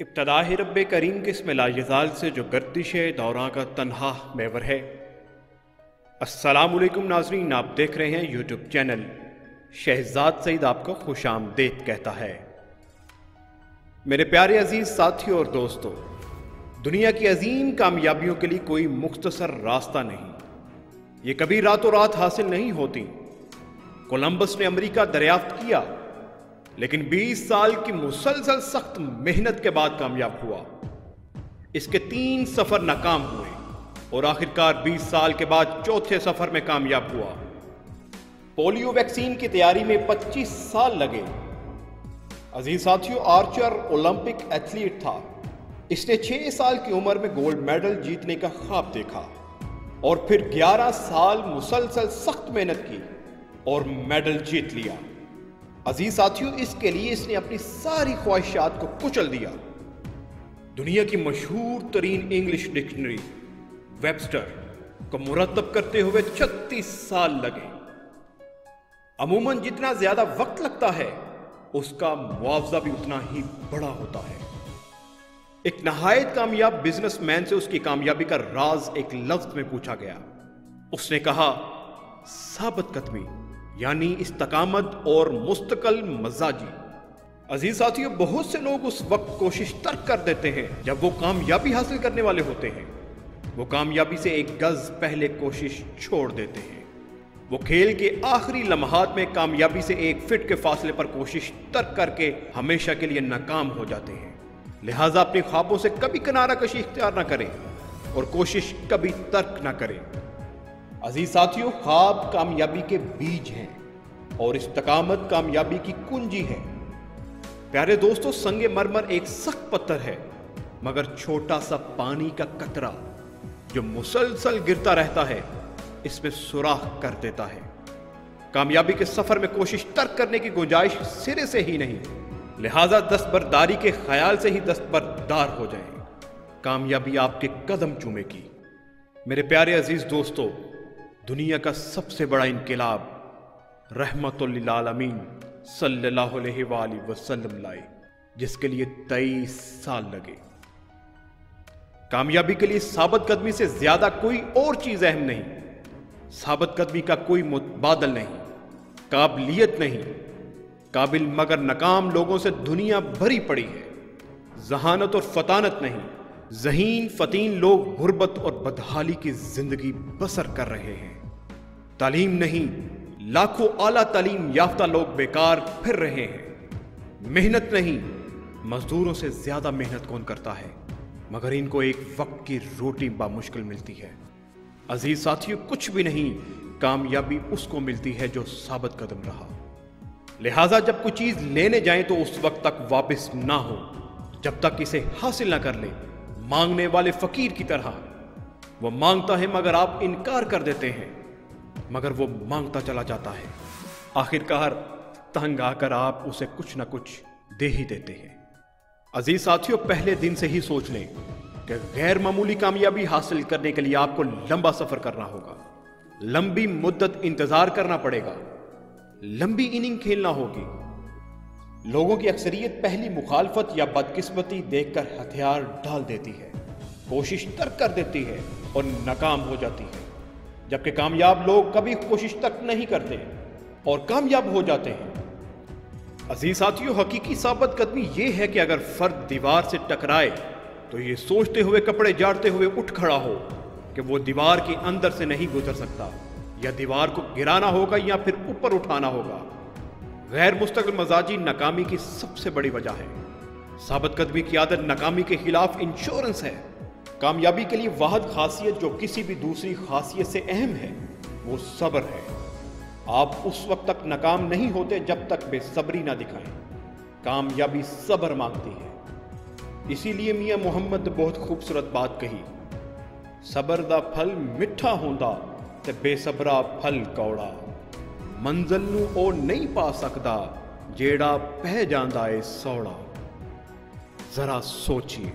ابتداء رب کریم کے اسم لاجزال سے جو گردش دوراں کا تنہا محور ہے۔ السلام علیکم ناظرین، آپ دیکھ رہے ہیں یوٹیوب چینل شہزاد سعید آپ کو خوش آمدید کہتا ہے۔ میرے پیارے عزیز ساتھیوں اور دوستوں، دنیا کی عظیم کامیابیوں کے لیے کوئی مختصر راستہ نہیں، یہ کبھی راتوں رات حاصل نہیں ہوتی۔ کولمبس نے امریکہ دریافت کیا، لیکن 20 سال کی مسلسل سخت محنت کے بعد کامیاب ہوا۔ اس کے 3 سفر ناکام ہوئے اور آخرکار 20 سال کے بعد چوتھے سفر میں کامیاب ہوا۔ پولیو ویکسین کی تیاری میں 25 سال لگے۔ عزیز ساتھیوں، آرچر اولمپک ایتھلیٹ تھا۔ اس نے 6 سال کی عمر میں گولڈ میڈل جیتنے کا خواب دیکھا اور پھر 11 سال مسلسل سخت محنت کی اور میڈل جیت لیا۔ عزیز ساتھیوں، اس کے لیے اس نے اپنی ساری خواہشات کو کچل دیا۔ دنیا کی مشہور ترین انگلش ڈکشنری ویبسٹر کو مرتب کرتے ہوئے 36 سال لگے۔ عموماً جتنا زیادہ وقت لگتا ہے اس کا معاوضہ بھی اتنا ہی بڑا ہوتا ہے۔ ایک نہایت کامیاب بزنس مین سے اس کی کامیابی کا راز ایک لفظ میں پوچھا گیا۔ اس نے کہا، ثابت قدمی، یعنی استقامت اور مستقل مزاجی۔ عزیز ساتھیوں، بہت سے لوگ اس وقت کوشش ترک کر دیتے ہیں جب وہ کامیابی حاصل کرنے والے ہوتے ہیں۔ وہ کامیابی سے 1 گز پہلے کوشش چھوڑ دیتے ہیں۔ وہ کھیل کے آخری لمحات میں کامیابی سے 1 فٹ کے فاصلے پر کوشش ترک کر کے ہمیشہ کے لیے ناکام ہو جاتے ہیں۔ لہٰذا اپنے خوابوں سے کبھی کنارہ کشی اختیار نہ کریں اور کوشش کبھی ترک نہ کریں۔ عزیز ساتھیوں، خواب کامیابی کے بیج ہیں اور استقامت کامیابی کی کنجی ہے۔ پیارے دوستو، سنگ مرمر ایک سخت پتھر ہے، مگر چھوٹا سا پانی کا قطرہ جو مسلسل گرتا رہتا ہے اس میں سوراخ کر دیتا ہے۔ کامیابی کے سفر میں کوشش ترک کرنے کی گنجائش سرے سے ہی نہیں، لہٰذا دستبرداری کے خیال سے ہی دستبردار ہو جائیں۔ کامیابی آپ کے قدم چومے گی۔ میرے پیارے عزیز دوستو، دنیا کا سب سے بڑا انقلاب رحمت للعالمین صلی اللہ علیہ وآلہ وسلم لائے، جس کے لیے 23 سال لگے۔ کامیابی کے لیے ثابت قدمی سے زیادہ کوئی اور چیز اہم نہیں۔ ثابت قدمی کا کوئی متبادل نہیں، قابلیت نہیں۔ قابل مگر ناکام لوگوں سے دنیا بھری پڑی ہے۔ ذہانت اور فطانت نہیں، ذہین فتین لوگ غربت اور بدحالی کی زندگی بسر کر رہے ہیں۔ تعلیم نہیں، لاکھوں اعلیٰ تعلیم یافتہ لوگ بیکار پھر رہے ہیں۔ محنت نہیں، مزدوروں سے زیادہ محنت کون کرتا ہے، مگر ان کو ایک وقت کی روٹی بامشکل ملتی ہے۔ عزیز ساتھیوں، کچھ بھی نہیں، کامیابی اس کو ملتی ہے جو ثابت قدم رہا۔ لہٰذا جب کوئی چیز لینے جائیں تو اس وقت تک واپس نہ ہو جب تک اسے حاصل نہ کر لیں۔ مانگنے والے فقیر کی طرح، وہ مانگتا ہے مگر آپ انکار کر دیتے ہیں، مگر وہ مانگتا چلا جاتا ہے۔ آخرکار تنگ آ کر آپ اسے کچھ نہ کچھ دے ہی دیتے ہیں۔ عزیز ساتھیوں، پہلے دن سے ہی سوچ لیں کہ غیر معمولی کامیابی حاصل کرنے کے لیے آپ کو لمبا سفر کرنا ہوگا، لمبی مدت انتظار کرنا پڑے گا، لمبی اننگ کھیلنا ہوگی۔ لوگوں کی اکثریت پہلی مخالفت یا بدقسمتی دیکھ کر ہتھیار ڈال دیتی ہے، کوشش ترک کر دیتی ہے اور ناکام ہو جاتی ہے، جبکہ کامیاب لوگ کبھی کوشش تک نہیں کرتے اور کامیاب ہو جاتے ہیں۔ عزیز ساتھیوں، حقیقی ثابت قدمی یہ ہے کہ اگر فرد دیوار سے ٹکرائے تو یہ سوچتے ہوئے کپڑے جاڑتے ہوئے اٹھ کھڑا ہو کہ وہ دیوار کے اندر سے نہیں گزر سکتا، یا دیوار کو گرانا ہوگا یا پھر اوپر اٹھانا ہوگا۔ غیر مستقل مزاجی ناکامی کی سب سے بڑی وجہ ہے۔ ثابت قدمی کی عادت ناکامی کے خلاف انشورنس ہے۔ کامیابی کے لیے واحد خاصیت جو کسی بھی دوسری خاصیت سے اہم ہے وہ صبر ہے۔ آپ اس وقت تک ناکام نہیں ہوتے جب تک بے صبری نہ دکھائیں۔ کامیابی صبر مانگتی ہے۔ اسی لیے میاں محمد نے بہت خوبصورت بات کہی، صبر دا پھل میٹھا ہوندا تے بے صبرا پھل کوڑا، منزل نو او نہیں پا سکدا جیڑا پہ جاندا اے سوڑا۔ ذرا سوچئے۔